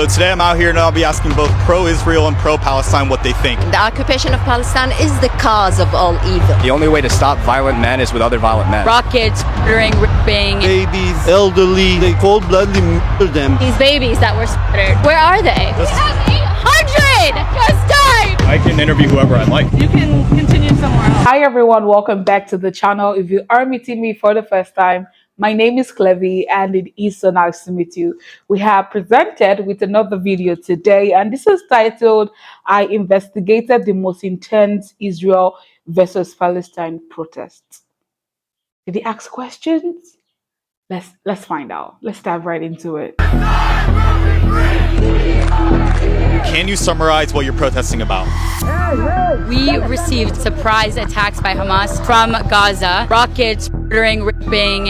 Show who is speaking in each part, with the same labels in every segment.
Speaker 1: So today I'm out here and I'll be asking both pro-Israel and pro-Palestine what they think.
Speaker 2: The occupation of Palestine is the cause of all evil.
Speaker 3: The only way to stop violent men is with other violent men.
Speaker 4: Rockets, murdering, ripping.
Speaker 5: Babies, elderly, they cold-bloodedly murder them.
Speaker 4: These babies that were slaughtered, where are they? We have 800! Just died!
Speaker 1: I can interview whoever I like.
Speaker 4: You can continue somewhere else.
Speaker 6: Hi everyone, welcome back to the channel. If you are meeting me for the first time, my name is Clevy and it is so nice to meet you. We have presented with another video today and this is titled, I investigated the most intense Israel versus Palestine protests. Did he ask questions? Let's find out. Let's dive right into it.
Speaker 1: Can you summarize what you're protesting about?
Speaker 4: We received surprise attacks by Hamas from Gaza, rockets, murdering, ripping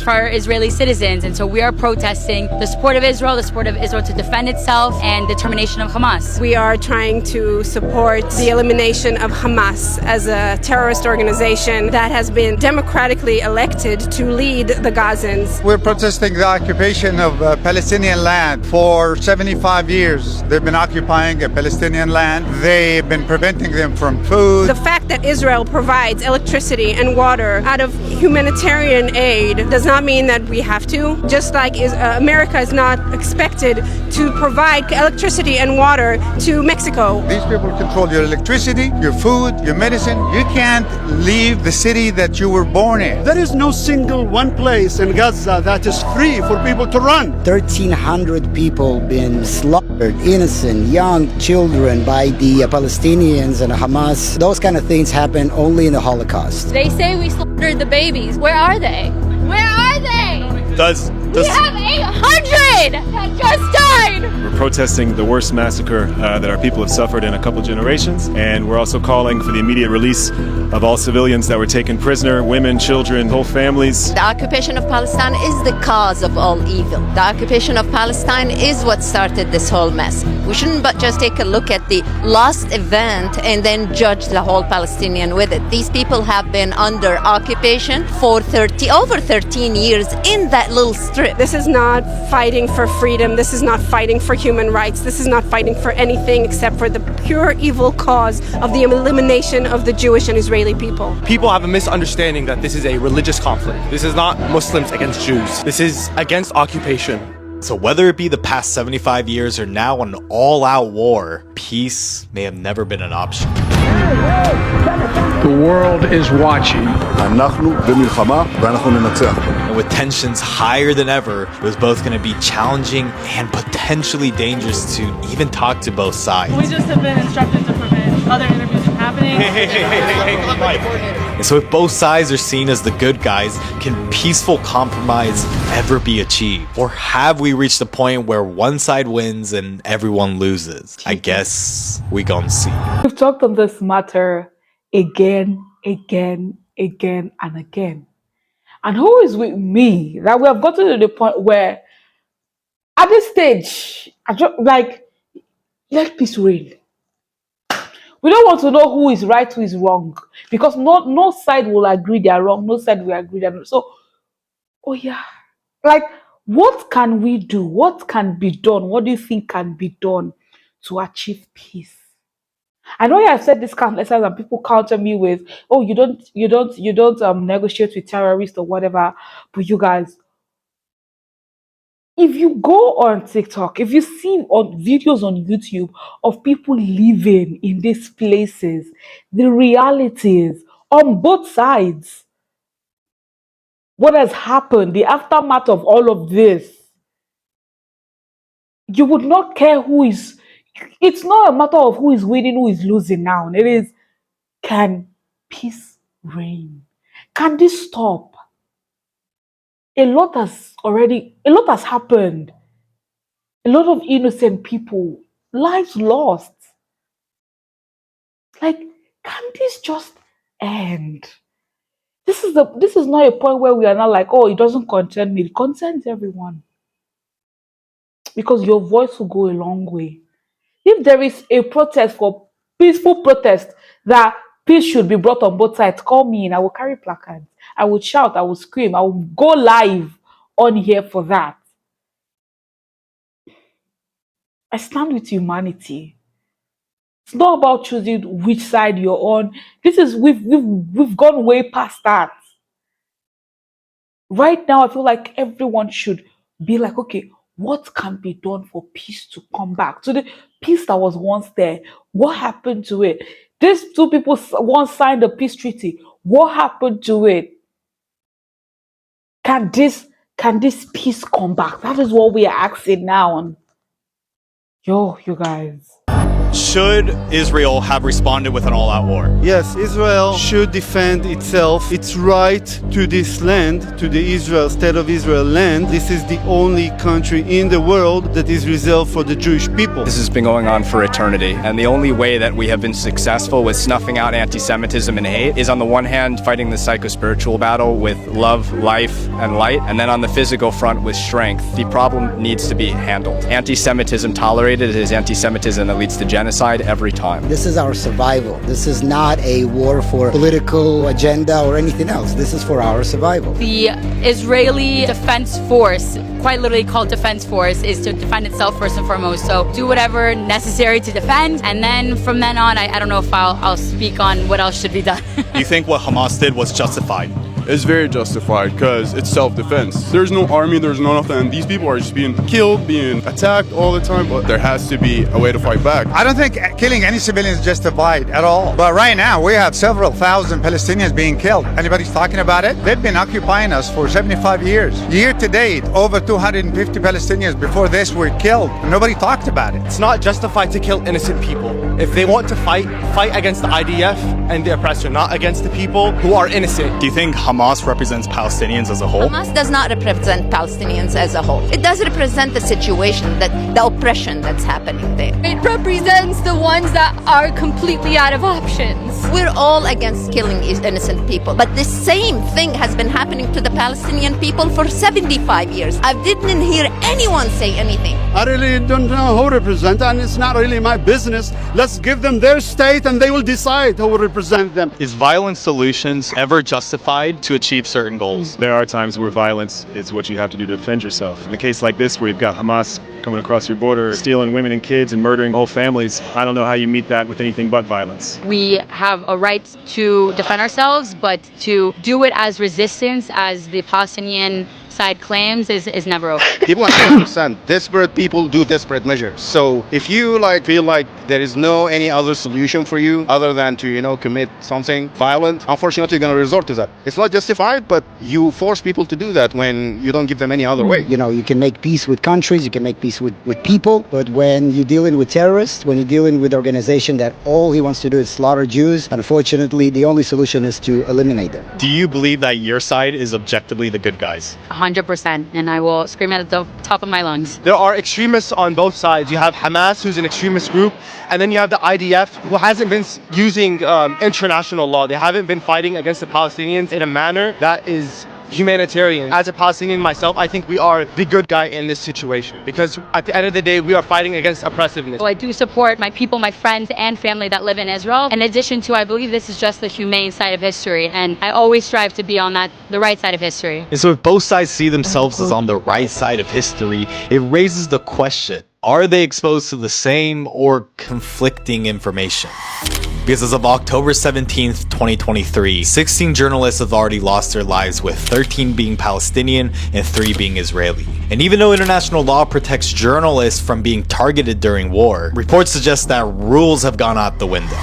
Speaker 4: for Israeli citizens. And so we are protesting the support of Israel to defend itself, and determination of Hamas.
Speaker 7: We are trying to support the elimination of Hamas as a terrorist organization that has been democratically elected to lead the Gazans.
Speaker 8: We're protesting the occupation of Palestinian land. For 75 years, they've been occupying a Palestinian land. They've been preventing them from food.
Speaker 7: The fact that Israel provides electricity and water out of humanitarian aid does not mean that we have to. Just like America is not expected to provide electricity and water to Mexico.
Speaker 8: These people control your electricity, your food, your medicine. You can't leave the city that you were born in.
Speaker 5: There is no single one place in Gaza that is free for people to run.
Speaker 9: 1,300 people been slaughtered, innocent, young children by the Palestinians and Hamas. Those kind of things happen only in the Holocaust.
Speaker 4: They say we slaughtered the babies. Where are they? Where are they? We have 800 that just died!
Speaker 10: We're protesting the worst massacre that our people have suffered in a couple generations, and we're also calling for the immediate release of all civilians that were taken prisoner, women, children, whole families.
Speaker 2: The occupation of Palestine is the cause of all evil. The occupation of Palestine is what started this whole mess. We shouldn't but just take a look at the last event and then judge the whole Palestinian with it. These people have been under occupation for over 13 years in that little strip.
Speaker 7: This is not fighting for freedom. This is not fighting for human rights. This is not fighting for anything except for the pure evil cause of the elimination of the Jewish and Israeli people.
Speaker 3: People have a misunderstanding that this is a religious conflict. This is not Muslims against Jews. This is against occupation.
Speaker 1: So whether it be the past 75 years or now an all-out war, peace may have never been an option.
Speaker 11: The world is watching.
Speaker 1: And with tensions higher than ever, it was both going to be challenging and potentially dangerous to even talk to both sides.
Speaker 4: We just have been instructed to prevent other interviews from happening.
Speaker 1: And so if both sides are seen as the good guys, can peaceful compromise ever be achieved? Or have we reached a point where one side wins and everyone loses? I guess we gonna see.
Speaker 6: We've talked on this matter again, and again. And who is with me that we have gotten to the point where at this stage, I just let peace reign. We don't want to know who is right, who is wrong, because no side will agree they are wrong, no side will agree they're wrong. So, oh yeah, what can we do? What can be done? What do you think can be done to achieve peace? I know I've said this countless times, and people counter me with, "Oh, you don't negotiate with terrorists or whatever." But you guys, if you go on TikTok, if you see on videos on YouTube of people living in these places, the realities on both sides, what has happened, the aftermath of all of this, you would not care who is. It's not a matter of who is winning, who is losing now. It is, can peace reign? Can this stop? A lot has happened. A lot of innocent people, lives lost. Can this just end? This is not a point where we are now like, oh, it doesn't concern me. It concerns everyone. Because your voice will go a long way. If there is a protest for peaceful protest that peace should be brought on both sides, call me and I will carry placards. I will shout, I will scream, I will go live on here for that. I stand with humanity. It's not about choosing which side you're on. This is we've gone way past that. Right now, I feel like everyone should be like, okay, what can be done for peace to come back? So the peace that was once there, what happened to it? These two people once signed a peace treaty. What happened to it? Can this peace come back? That is what we are asking now. Yo, you guys.
Speaker 1: Should Israel have responded with an all-out war?
Speaker 5: Yes, Israel should defend itself, its right to this land, to the Israel, State of Israel land. This is the only country in the world that is reserved for the Jewish people.
Speaker 12: This has been going on for eternity, and the only way that we have been successful with snuffing out anti-Semitism and hate is on the one hand fighting the psycho-spiritual battle with love, life, and light, and then on the physical front with strength. The problem needs to be handled. Anti-Semitism tolerated is anti-Semitism that leads to genocide every time.
Speaker 9: This is our survival. This is not a war for political agenda or anything else. This is for our survival.
Speaker 4: The Israeli Defense Force, quite literally called Defense Force, is to defend itself first and foremost. So do whatever necessary to defend, and then from then on, I don't know if I'll speak on what else should be done.
Speaker 1: Do you think what Hamas did was justified?
Speaker 13: It's very justified because it's self-defense. There's no army, there's no nothing, and these people are just being killed, being attacked all the time, but there has to be a way to fight back.
Speaker 8: I don't think killing any civilians is justified at all. But right now, we have several thousand Palestinians being killed. Anybody's talking about it? They've been occupying us for 75 years. Year to date, over 250 Palestinians before this were killed. And nobody talked about it.
Speaker 3: It's not justified to kill innocent people. If they want to fight against the IDF and the oppressor, not against the people who are innocent.
Speaker 1: Do you think Hamas represents Palestinians as a whole?
Speaker 2: Hamas does not represent Palestinians as a whole. It does represent the situation, the oppression that's happening there.
Speaker 14: It represents the ones that are completely out of options.
Speaker 2: We're all against killing innocent people, but the same thing has been happening to the Palestinian people for 75 years. I didn't hear anyone say anything.
Speaker 5: I really don't know who represent, and it's not really my business. Let's give them their state and they will decide who will represent them.
Speaker 1: Is violent solutions ever justified to achieve certain goals?
Speaker 10: There are times where violence is what you have to do to defend yourself. In a case like this where you've got Hamas coming across your border, stealing women and kids and murdering whole families, I don't know how you meet that with anything but violence.
Speaker 4: We have a right to defend ourselves, but to do it as resistance, as the Palestinian side claims, is never okay.
Speaker 15: People understand desperate people do desperate measures. So if you feel like there is no any other solution for you other than to commit something violent, unfortunately you're going to resort to that. It's not justified, but you force people to do that when you don't give them any other way.
Speaker 9: You can make peace with countries, you can make peace with people, but when you're dealing with terrorists, when you're dealing with an organization that all he wants to do is slaughter Jews, unfortunately the only solution is to eliminate them.
Speaker 1: Do you believe that your side is objectively the good guys?
Speaker 4: 100%, and I will scream at the top of my lungs.
Speaker 3: There are extremists on both sides. You have Hamas, who's an extremist group, and then you have the IDF, who hasn't been using international law. They haven't been fighting against the Palestinians in a manner that is humanitarian. As a Palestinian myself, I think we are the good guy in this situation, because at the end of the day, we are fighting against oppressiveness.
Speaker 4: Well, I do support my people, my friends, and family that live in Israel. In addition to, I believe this is just the humane side of history, and I always strive to be on the right side of history.
Speaker 1: And so if both sides see themselves as on the right side of history, it raises the question, are they exposed to the same or conflicting information? Because as of October 17th, 2023, 16 journalists have already lost their lives, with 13 being Palestinian and 3 being Israeli. And even though international law protects journalists from being targeted during war, reports suggest that rules have gone out the window.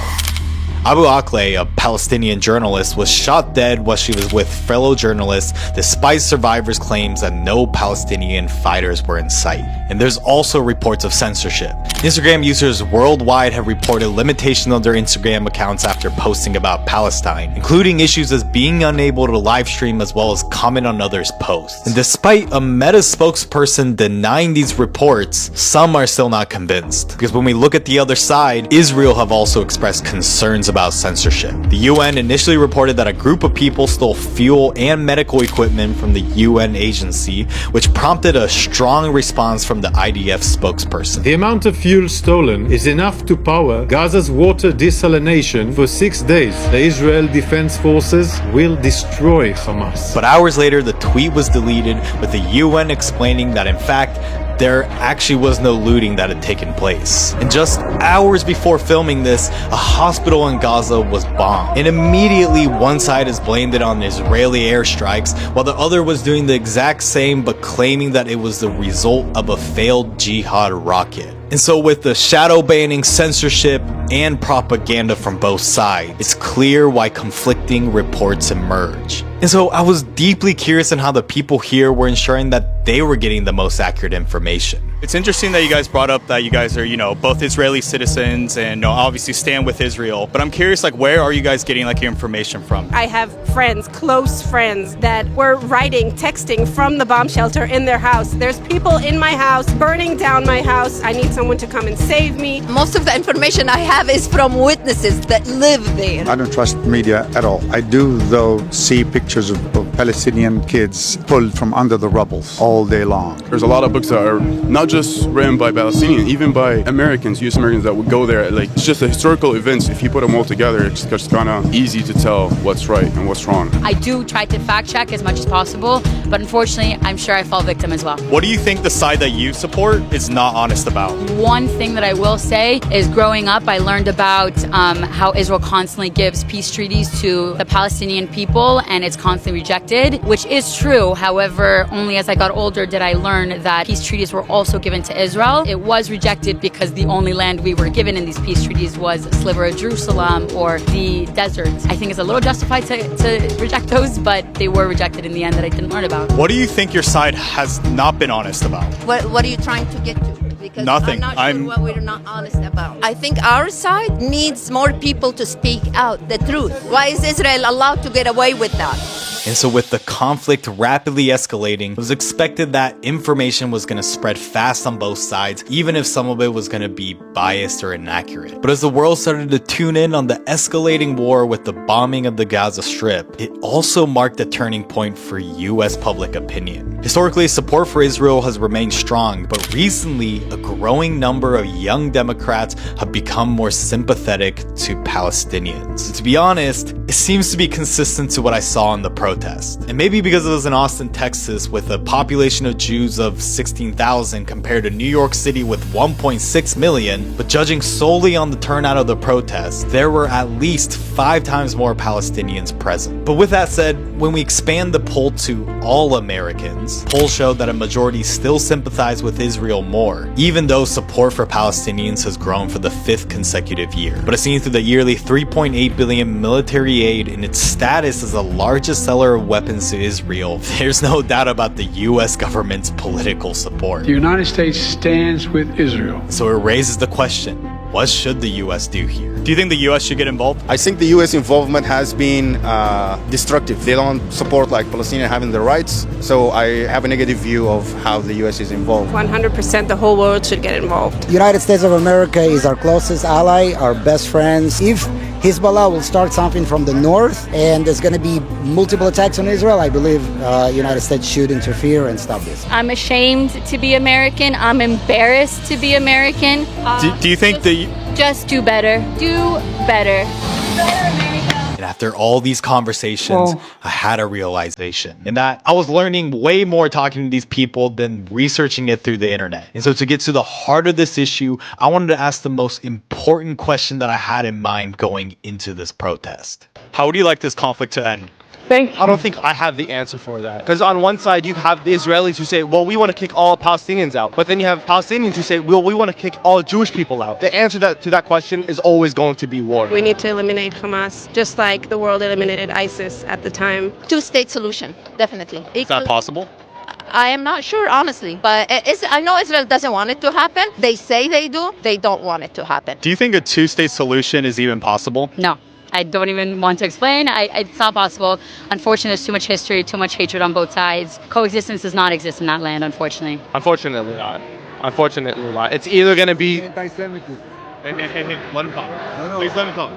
Speaker 1: Abu Akleh, a Palestinian journalist, was shot dead while she was with fellow journalists, despite survivors' claims that no Palestinian fighters were in sight. And there's also reports of censorship. Instagram users worldwide have reported limitation of their Instagram accounts after posting about Palestine, including issues as being unable to live stream as well as comment on others' posts. And despite a Meta spokesperson denying these reports, some are still not convinced. Because when we look at the other side, Israel have also expressed concerns about censorship. The UN initially reported that a group of people stole fuel and medical equipment from the UN agency, which prompted a strong response from the IDF spokesperson.
Speaker 16: The amount of fuel stolen is enough to power Gaza's water desalination for 6 days. The Israel Defense Forces will destroy Hamas.
Speaker 1: But hours later, the tweet was deleted, with the UN explaining that in fact, there actually was no looting that had taken place. And just hours before filming this, a hospital in Gaza was bombed. And immediately one side has blamed it on Israeli airstrikes, while the other was doing the exact same but claiming that it was the result of a failed jihad rocket. And so with the shadow banning, censorship, and propaganda from both sides, it's clear why conflicting reports emerge. And so I was deeply curious on how the people here were ensuring that they were getting the most accurate information.
Speaker 17: It's interesting that you guys brought up that you guys are, both Israeli citizens and obviously stand with Israel. But I'm curious, where are you guys getting your information from?
Speaker 7: I have friends, close friends, that were writing, texting from the bomb shelter in their house. There's people in my house, burning down my house. I need someone to come and save me.
Speaker 2: Most of the information I have is from witnesses that live there.
Speaker 8: I don't trust media at all. I do, though, see pictures of Palestinian kids pulled from under the rubble all day long.
Speaker 13: There's a lot of books that are not just written by Palestinians, even by Americans, US Americans that would go there. It's just the historical events. If you put them all together, it's just kind of easy to tell what's right and what's wrong.
Speaker 4: I do try to fact check as much as possible, but unfortunately, I'm sure I fall victim as well.
Speaker 17: What do you think the side that you support is not honest about?
Speaker 4: One thing that I will say is growing up, I learned about how Israel constantly gives peace treaties to the Palestinian people and it's constantly rejected, which is true. However, only as I got older did I learn that peace treaties were also given to Israel. It was rejected because the only land we were given in these peace treaties was a sliver of Jerusalem or the desert. I think it's a little justified to reject those, but they were rejected in the end that I didn't learn about.
Speaker 17: What do you think your side has not been honest about?
Speaker 2: What are you trying to get to? Because
Speaker 17: Nothing.
Speaker 2: I'm not sure what we're not honest about. I think our side needs more people to speak out the truth. Why is Israel allowed to get away with that?
Speaker 1: And so with the conflict rapidly escalating, it was expected that information was going to spread fast on both sides, even if some of it was going to be biased or inaccurate. But as the world started to tune in on the escalating war with the bombing of the Gaza Strip, it also marked a turning point for US public opinion. Historically, support for Israel has remained strong, but recently, a growing number of young Democrats have become more sympathetic to Palestinians. To be honest, it seems to be consistent to what I saw in the protest. And maybe because it was in Austin, Texas, with a population of Jews of 16,000 compared to New York City with 1.6 million, but judging solely on the turnout of the protest, there were at least 5 times more Palestinians present. But with that said, when we expand the poll to all Americans, polls showed that a majority still sympathize with Israel more, even though support for Palestinians has grown for the 5th consecutive year. But as seen through the yearly $3.8 billion military aid and its status as the largest seller of weapons to Israel, there's no doubt about the US government's political support.
Speaker 11: The United States stands with Israel.
Speaker 1: So it raises the question, what should the US do here?
Speaker 17: Do you think the US should get involved?
Speaker 15: I think the US involvement has been destructive. They don't support Palestinians having their rights. So I have a negative view of how the US is involved.
Speaker 7: 100% the whole world should get involved.
Speaker 9: The United States of America is our closest ally, our best friends. If Hezbollah will start something from the north and there's going to be multiple attacks on Israel, I believe the United States should interfere and stop this.
Speaker 14: I'm ashamed to be American. I'm embarrassed to be American.
Speaker 17: Do you think
Speaker 14: Just do better. Do better.
Speaker 1: And after all these conversations, I had a realization in that I was learning way more talking to these people than researching it through the internet. And so to get to the heart of this issue, I wanted to ask the most important question that I had in mind going into this protest.
Speaker 17: How would you like this conflict to end?
Speaker 3: I don't think I have the answer for that. Because on one side, you have the Israelis who say, well, we want to kick all Palestinians out. But then you have Palestinians who say, well, we want to kick all Jewish people out. The answer to that question is always going to be war.
Speaker 7: We need to eliminate Hamas, just like the world eliminated ISIS at the time.
Speaker 2: Two-state solution, definitely.
Speaker 17: Is that possible?
Speaker 2: I am not sure, honestly, but I know Israel doesn't want it to happen. They say they do. They don't want it to happen.
Speaker 17: Do you think a two-state solution is even possible?
Speaker 4: No. I don't even want to explain. It's not possible. Unfortunately, there's too much history, too much hatred on both sides. Coexistence does not exist in that land, unfortunately.
Speaker 3: Unfortunately not. Unfortunately not. It's either going to be...
Speaker 15: Anti-Semitism.
Speaker 3: Hey, let him talk. Please let him talk.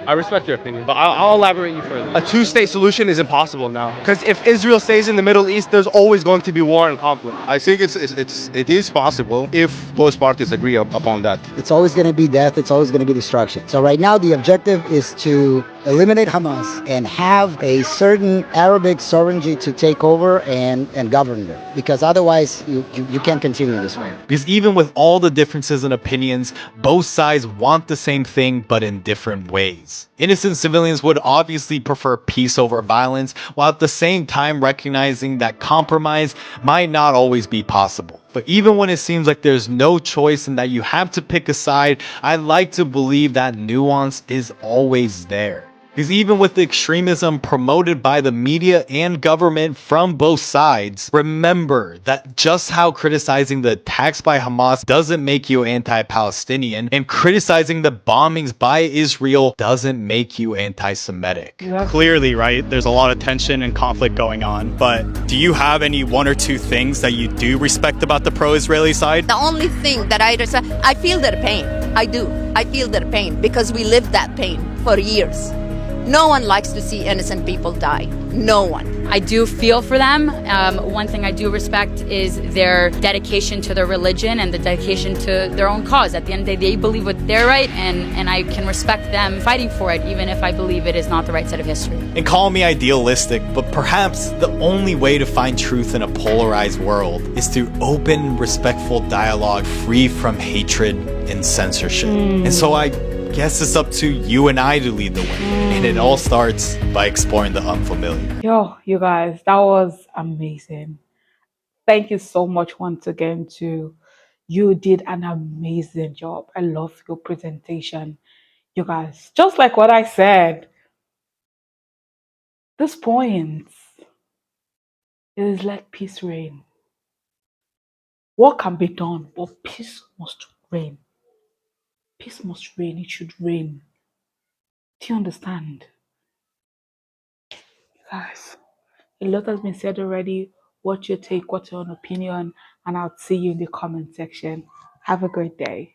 Speaker 3: I respect your opinion, but I'll elaborate you further. A two-state solution is impossible now, because if Israel stays in the Middle East, there's always going to be war and conflict.
Speaker 15: I think it is possible if both parties agree upon that.
Speaker 9: It's always going to be death. It's always going to be destruction. So right now, the objective is to eliminate Hamas and have a certain Arabic sovereignty to take over and govern them. Because otherwise, you can't continue this way.
Speaker 1: Because even with all the differences in opinions, both sides want the same thing, but in different ways. Innocent civilians would obviously prefer peace over violence, while at the same time recognizing that compromise might not always be possible. But even when it seems like there's no choice and that you have to pick a side, I like to believe that nuance is always there. Because even with the extremism promoted by the media and government from both sides, remember that just how criticizing the attacks by Hamas doesn't make you anti-Palestinian, and criticizing the bombings by Israel doesn't make you anti-Semitic.
Speaker 17: Clearly, right, there's a lot of tension and conflict going on, but do you have any one or two things that you do respect about the pro-Israeli side?
Speaker 2: The only thing that I feel their pain. I do. I feel their pain because we lived that pain for years. No one likes to see innocent people die. No one.
Speaker 4: I do feel for them. One thing I do respect is their dedication to their religion and the dedication to their own cause. At the end of the day, they believe what they're right, and I can respect them fighting for it, even if I believe it is not the right side of history.
Speaker 1: And call me idealistic, but perhaps the only way to find truth in a polarized world is through open, respectful dialogue free from hatred and censorship. And so I guess it's up to you and I to lead the way. And it all starts by exploring the unfamiliar.
Speaker 6: Yo, you guys, that was amazing. Thank you so much once again to you. Did an amazing job. I love your presentation. You guys, just like what I said, this point is let peace reign. What can be done, but peace must reign. Peace must reign. It should reign. Do you understand? Guys, a lot has been said already. What's your take? What's your own opinion? And I'll see you in the comment section. Have a great day.